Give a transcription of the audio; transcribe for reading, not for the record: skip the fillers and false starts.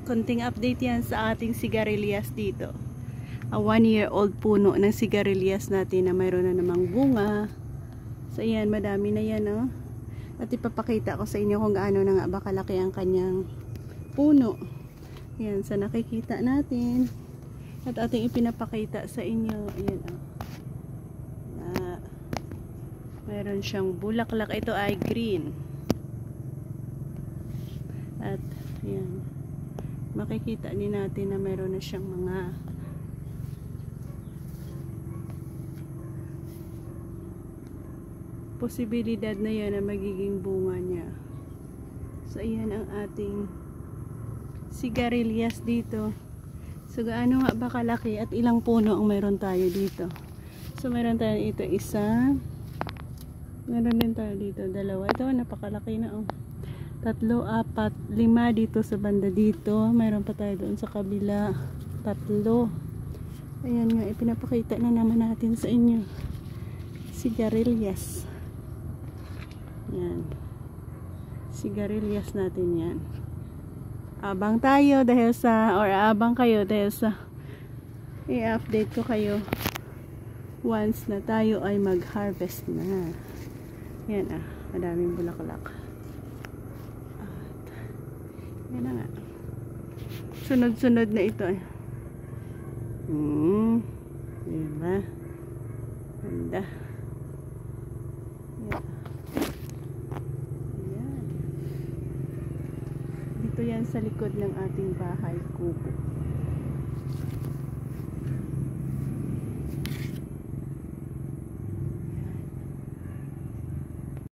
Konting update yan sa ating sigarilyas dito. A 1-year-old puno ng sigarilyas natin na mayroon na namang bunga. So ayan, madami na yan, no? At ipapakita ko sa inyo kung gaano na nga ba kalaki ang kanyang puno. Ayan, sa nakikita natin. At ating ipinapakita sa inyo. Ayan, oh. Meron siyang bulaklak. Ito ay green. At ayan, makikita din natin na meron na siyang mga posibilidad na yan na magiging bunga niya. So ayan ang ating sigarilyas dito. So gaano nga ba kalaki at ilang puno ang meron tayo dito? So meron tayo ito isa. Meron din tayo dito dalawa. Ito napakalaki na, oh. 3, 4, 5 dito sa banda dito. Meron pa tayo doon sa kabila. 3. Ayan nga, ipinapakita na naman natin sa inyo. Sigarilyas. Yan. Sigarilyas natin yan. Abang tayo dahil sa, or abang kayo dahil sa i-update ko kayo once na tayo ay mag-harvest na. Yan, madaming bulaklak. Yan na nga. Sunod-sunod na ito. Diba? Ganda. Yan. Dito yan sa likod ng ating bahay kubo.